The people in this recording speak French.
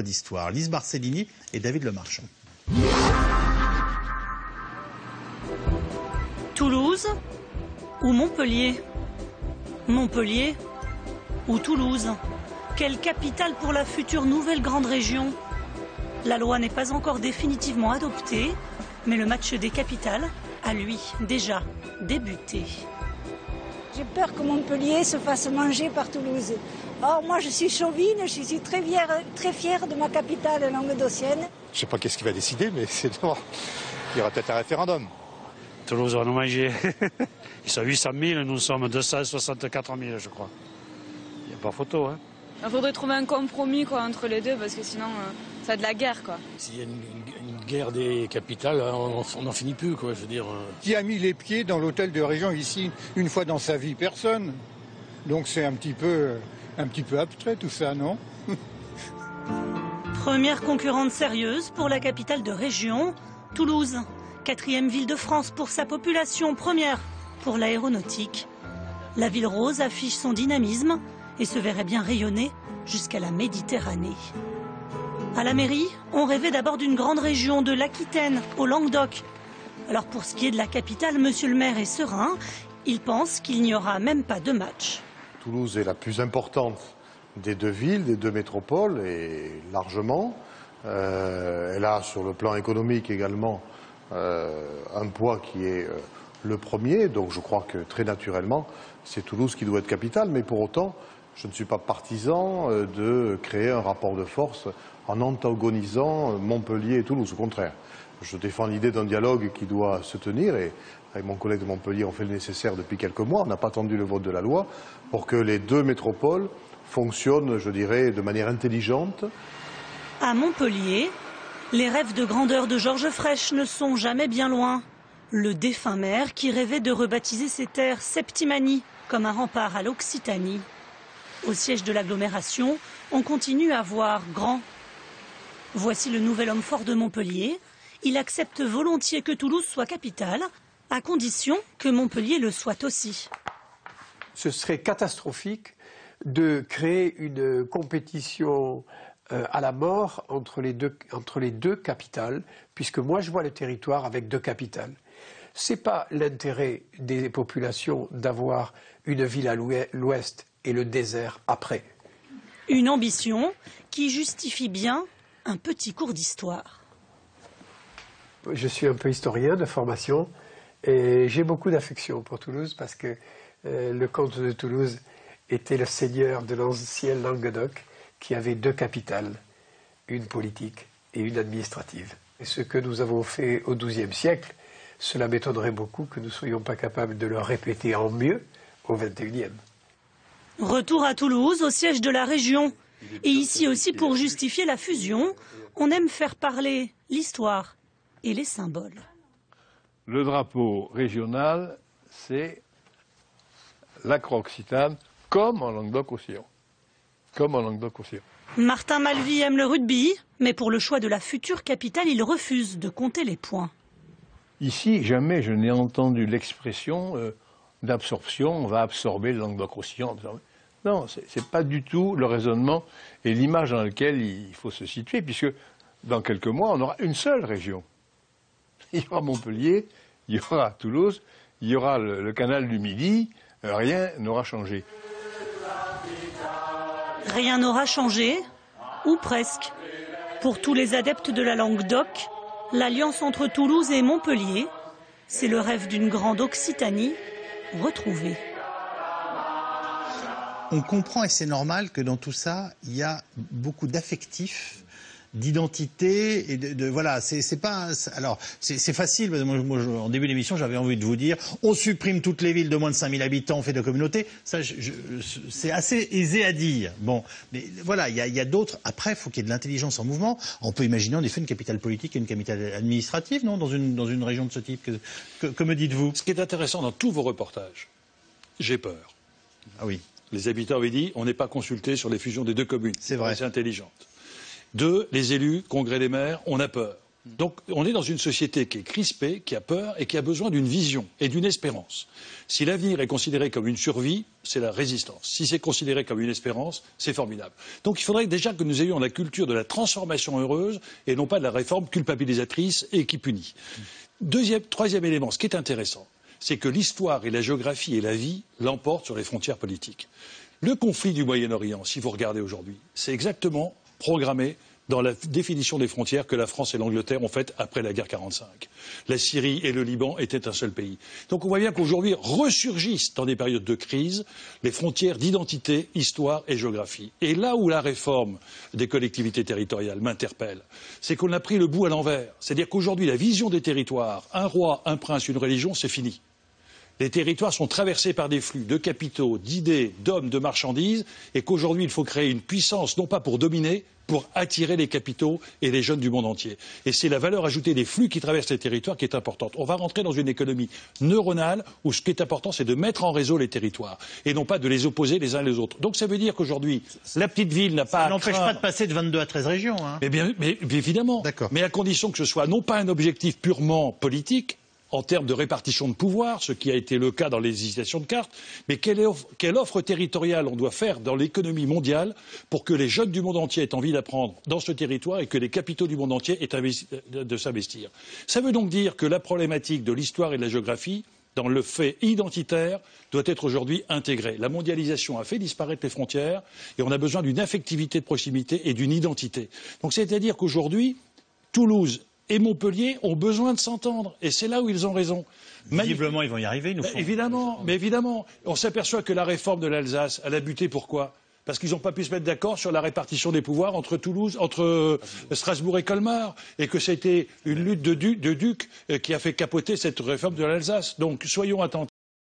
d'histoire. Lise Barcellini et David Lemarchand. Toulouse ou Montpellier? Montpellier ou Toulouse? Quelle capitale pour la future nouvelle grande région? La loi n'est pas encore définitivement adoptée, mais le match des capitales a, lui, déjà débuté. J'ai peur que Montpellier se fasse manger par Toulouse. Or, moi, je suis chauvine, je suis très fière de ma capitale languedocienne. Je ne sais pas qu'est-ce qu'il va décider, mais c'est noir. Il y aura peut-être un référendum. Toulouse va nous manger. Ils sont 800 000, nous sommes 264 000, je crois. Il n'y a pas photo, hein. Il faudrait trouver un compromis quoi, entre les deux, parce que sinon, ça a de la guerre, quoi. S'il y a une guerre des capitales, on n'en finit plus, quoi, je veux dire. Qui a mis les pieds dans l'hôtel de région ici une fois dans sa vie? Personne. Donc c'est un petit peu abstrait tout ça, non? Première concurrente sérieuse pour la capitale de région, Toulouse. 4e ville de France pour sa population, première pour l'aéronautique. La ville rose affiche son dynamisme et se verrait bien rayonner jusqu'à la Méditerranée. À la mairie, on rêvait d'abord d'une grande région de l'Aquitaine au Languedoc. Alors pour ce qui est de la capitale, monsieur le maire est serein. Il pense qu'il n'y aura même pas de match. Toulouse est la plus importante des deux villes, des deux métropoles, et largement. Elle a sur le plan économique également un poids qui est le premier. Donc je crois que très naturellement, c'est Toulouse qui doit être capitale. Mais pour autant, je ne suis pas partisan de créer un rapport de force en antagonisant Montpellier et Toulouse. Au contraire, je défends l'idée d'un dialogue qui doit se tenir et avec mon collègue de Montpellier, on fait le nécessaire depuis quelques mois. On n'a pas attendu le vote de la loi pour que les deux métropoles fonctionnent, je dirais, de manière intelligente. À Montpellier, les rêves de grandeur de Georges Frêche ne sont jamais bien loin. Le défunt maire qui rêvait de rebaptiser ses terres Septimanie comme un rempart à l'Occitanie. Au siège de l'agglomération, on continue à voir grand. Voici le nouvel homme fort de Montpellier. Il accepte volontiers que Toulouse soit capitale, à condition que Montpellier le soit aussi. Ce serait catastrophique de créer une compétition à la mort entre les deux capitales, puisque moi je vois le territoire avec deux capitales. Ce n'est pas l'intérêt des populations d'avoir une ville à l'ouest et le désert après. Une ambition qui justifie bien un petit cours d'histoire. Je suis un peu historien de formation et j'ai beaucoup d'affection pour Toulouse parce que le comte de Toulouse était le seigneur de l'ancien Languedoc qui avait deux capitales, une politique et une administrative. Et ce que nous avons fait au XIIe siècle, cela m'étonnerait beaucoup que nous ne soyons pas capables de le répéter en mieux au XXIe. Retour à Toulouse, au siège de la région. Et ici aussi, pour justifier la fusion, on aime faire parler l'histoire et les symboles. Le drapeau régional, c'est la croix occitane, comme en Languedoc-Roussillon. Comme en Languedoc-Roussillon. Martin Malvy aime le rugby, mais pour le choix de la future capitale, il refuse de compter les points. Ici, jamais je n'ai entendu l'expression d'absorption, on va absorber le Languedoc-Roussillon. Non, ce n'est pas du tout le raisonnement et l'image dans laquelle il faut se situer, puisque dans quelques mois, on aura une seule région. Il y aura Montpellier, il y aura Toulouse, il y aura le canal du Midi, rien n'aura changé. Rien n'aura changé, ou presque. Pour tous les adeptes de la Languedoc, l'alliance entre Toulouse et Montpellier, c'est le rêve d'une grande Occitanie retrouvée. On comprend, et c'est normal, que dans tout ça, il y a beaucoup d'affectifs, d'identité, et voilà, c'est pas... Alors, c'est facile, parce que moi, en début d'émission, j'avais envie de vous dire, on supprime toutes les villes de moins de 5000 habitants, on fait de communautés. Ça, c'est assez aisé à dire. Bon, mais voilà, il y a d'autres... Après, il faut qu'il y ait de l'intelligence en mouvement. On peut imaginer, en effet, une capitale politique et une capitale administrative, non, dans une région de ce type. Que me dites-vous? Ce qui est intéressant dans tous vos reportages, j'ai peur. Ah oui. Les habitants avaient dit, on n'est pas consulté sur les fusions des deux communes. C'est vrai. C'est intelligente. Deux, les élus, congrès des maires, on a peur. Donc on est dans une société qui est crispée, qui a peur et qui a besoin d'une vision et d'une espérance. Si l'avenir est considéré comme une survie, c'est la résistance. Si c'est considéré comme une espérance, c'est formidable. Donc il faudrait déjà que nous ayons la culture de la transformation heureuse et non pas de la réforme culpabilisatrice et qui punit. Troisième élément, ce qui est intéressant, c'est que l'histoire et la géographie et la vie l'emportent sur les frontières politiques. Le conflit du Moyen-Orient, si vous regardez aujourd'hui, c'est exactement programmé dans la définition des frontières que la France et l'Angleterre ont faites après la guerre 45. La Syrie et le Liban étaient un seul pays. Donc on voit bien qu'aujourd'hui ressurgissent dans des périodes de crise les frontières d'identité, histoire et géographie. Et là où la réforme des collectivités territoriales m'interpelle, c'est qu'on a pris le bout à l'envers. C'est-à-dire qu'aujourd'hui la vision des territoires, un roi, un prince, une religion, c'est fini. Les territoires sont traversés par des flux de capitaux, d'idées, d'hommes, de marchandises, et qu'aujourd'hui il faut créer une puissance, non pas pour dominer, pour attirer les capitaux et les jeunes du monde entier. Et c'est la valeur ajoutée des flux qui traversent les territoires qui est importante. On va rentrer dans une économie neuronale où ce qui est important, c'est de mettre en réseau les territoires et non pas de les opposer les uns les autres. Donc ça veut dire qu'aujourd'hui, la petite ville n'a pas. Ça n'empêche pas de passer de 22 à 13 régions. Hein. Mais évidemment. Mais à condition que ce soit non pas un objectif purement politique, en termes de répartition de pouvoir, ce qui a été le cas dans les hésitations de cartes, mais quelle offre territoriale on doit faire dans l'économie mondiale pour que les jeunes du monde entier aient envie d'apprendre dans ce territoire et que les capitaux du monde entier aient envie de s'investir. Ça veut donc dire que la problématique de l'histoire et de la géographie, dans le fait identitaire, doit être aujourd'hui intégrée. La mondialisation a fait disparaître les frontières et on a besoin d'une affectivité de proximité et d'une identité. Donc c'est-à-dire qu'aujourd'hui, Toulouse et Montpellier ont besoin de s'entendre. Et c'est là où ils ont raison. Visiblement, ils vont y arriver. Évidemment. On s'aperçoit que la réforme de l'Alsace, elle a buté pourquoi ? Parce qu'ils n'ont pas pu se mettre d'accord sur la répartition des pouvoirs entre Strasbourg et Colmar. Et que c'était une lutte de ducs qui a fait capoter cette réforme de l'Alsace. Donc, soyons attentifs.